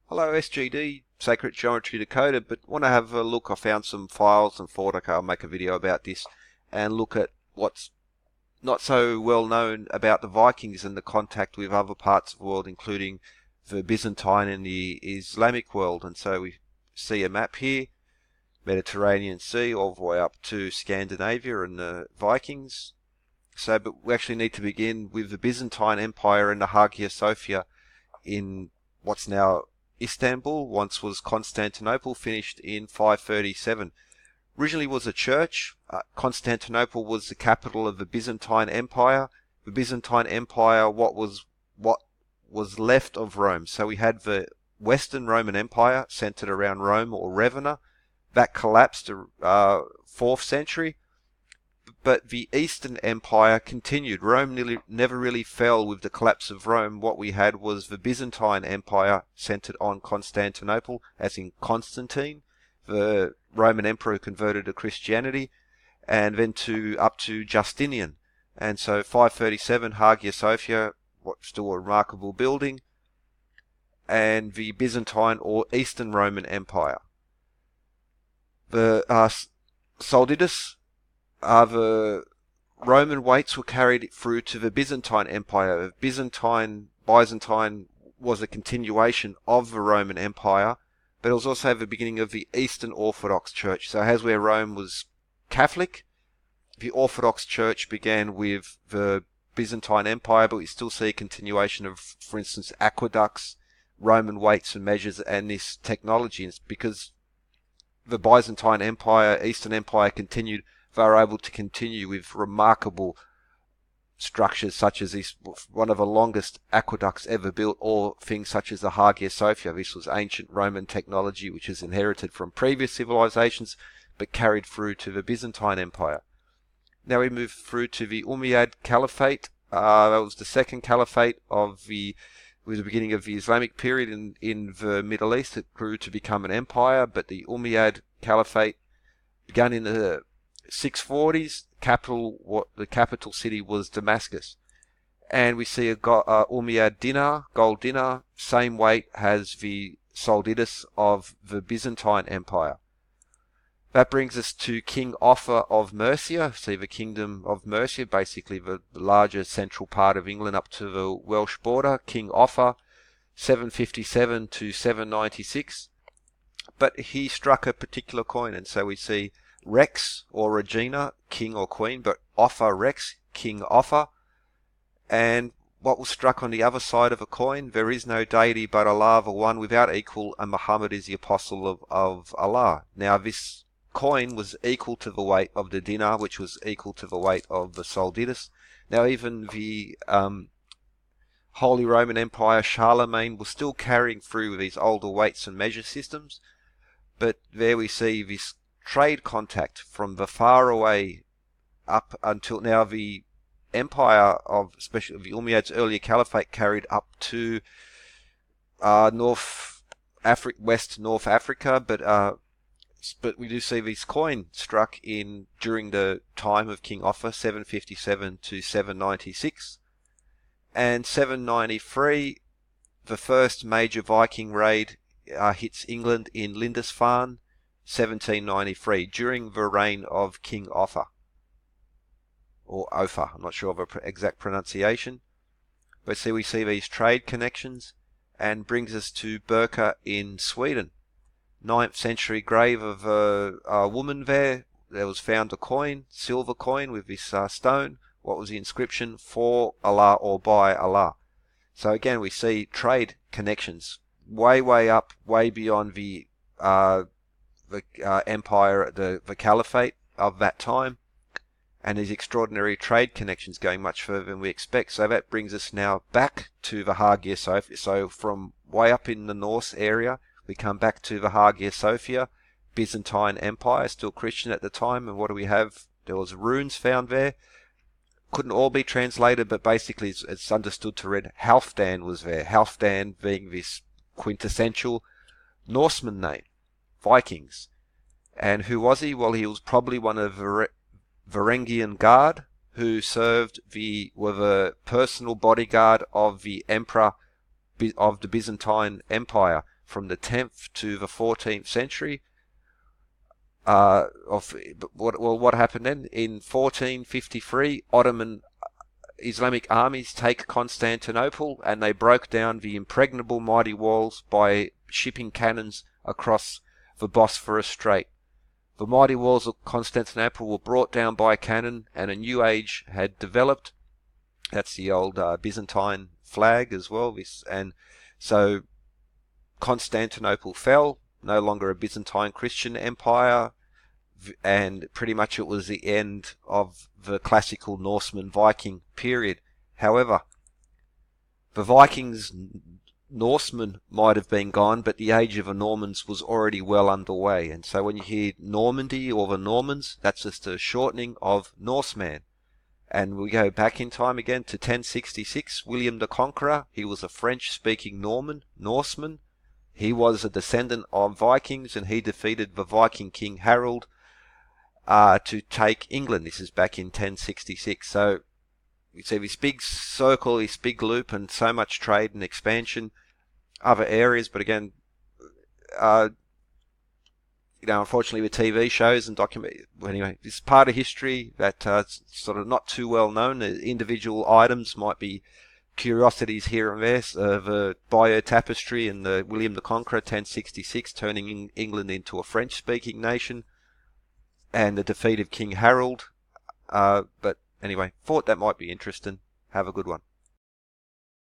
Hello SGD, Sacred Geometry Decoded, but want to have a look. I found some files and thought, okay, I'll make a video about this and look at what's not so well known about the Vikings and the contact with other parts of the world, including the Byzantine and the Islamic world. And so we see a map here, Mediterranean Sea, all the way up to Scandinavia and the Vikings. But we actually need to begin with the Byzantine Empire and the Hagia Sophia in what's now Istanbul, once was Constantinople, finished in 537. Originally was a church. Constantinople was the capital of the Byzantine Empire. The Byzantine Empire, what was left of Rome. So we had the Western Roman Empire centered around Rome or Ravenna. That collapsed 4th century. But the Eastern Empire continued. Rome never really fell with the collapse of Rome. What we had was the Byzantine Empire centered on Constantinople, as in Constantine, the Roman emperor converted to Christianity, and then up to Justinian. And so 537, Hagia Sophia, still a remarkable building, and the Byzantine or Eastern Roman Empire. The solditus, the Roman weights were carried through to the Byzantine Empire. Byzantine was a continuation of the Roman Empire, but it was also the beginning of the Eastern Orthodox Church. So as where Rome was Catholic, the Orthodox Church began with the Byzantine Empire, but we still see a continuation of, for instance, aqueducts, Roman weights and measures, and this technology. And it's because the Byzantine Empire, Eastern Empire continued, they were able to continue with remarkable structures such as this, one of the longest aqueducts ever built, or things such as the Hagia Sophia. This was ancient Roman technology which is inherited from previous civilizations but carried through to the Byzantine Empire. Now we move through to the Umayyad Caliphate. That was the second caliphate with the beginning of the Islamic period in the Middle East. It grew to become an empire, but the Umayyad Caliphate began in the 640s. The capital city was Damascus, and we see a Umayyad dinar, gold dinar, same weight as the solditus of the Byzantine Empire. That brings us to King Offa of Mercia. See the kingdom of Mercia, basically the larger central part of England up to the Welsh border. King Offa, 757 to 796. But he struck a particular coin, and so we see Rex or Regina, king or queen, but Offa Rex, King Offa. And what was struck on the other side of a coin? There is no deity but Allah, the one without equal, and Muhammad is the apostle of Allah. Now this coin was equal to the weight of the dinar, which was equal to the weight of the solditus. Now even the Holy Roman Empire, Charlemagne, was still carrying through with these older weights and measure systems. But there we see this trade contact from the far away up until now. The empire of, especially the Umayyads' earlier caliphate, carried up to West North Africa, but we do see this coin struck in during the time of King Offa, 757 to 796, and 793. The first major Viking raid hits England in Lindisfarne, 1793, during the reign of King Offa, or Offa. I'm not sure of the exact pronunciation. But we see these trade connections, and brings us to birka in Sweden. 9th century grave of a woman there. There was found a coin, silver coin with this stone. What was the inscription? For Allah or by Allah. So again, we see trade connections way up, way beyond the empire, the caliphate of that time, and these extraordinary trade connections going much further than we expect. So that brings us now back to the Hagia Sophia. So from way up in the Norse area, we come back to the Hagia Sophia, Byzantine Empire, still Christian at the time. And what do we have? There was runes found there. Couldn't all be translated, but basically it's understood to read Halfdan was there. Halfdan being this quintessential Norseman name. Vikings. And who was he? Well, he was probably one of the Varangian guard who were the personal bodyguard of the emperor of the Byzantine Empire. from the 10th to the 14th century. What happened then? In 1453, Ottoman Islamic armies take Constantinople, and they broke down the impregnable mighty walls by shipping cannons across the Bosphorus Strait. The mighty walls of Constantinople were brought down by cannon, and a new age had developed. That's the old Byzantine flag as well. And so Constantinople fell, no longer a Byzantine Christian empire, and pretty much it was the end of the classical Norseman Viking period. However, the Vikings, Norsemen might have been gone, but the age of the Normans was already well underway. And so when you hear Normandy or the Normans, that's just a shortening of Norseman. And we go back in time again to 1066, William the Conqueror. He was a French-speaking Norseman. He was a descendant of Vikings, and he defeated the Viking king Harald to take England. This is back in 1066. So you see this big circle, this big loop, and so much trade and expansion, other areas. But again, unfortunately with TV shows and anyway, this part of history that's sort of not too well known. Individual items might be curiosities here and there. The Bayeux tapestry and the William the Conqueror 1066 turning England into a French-speaking nation, and the defeat of King Harald. But anyway, thought that might be interesting. Have a good one.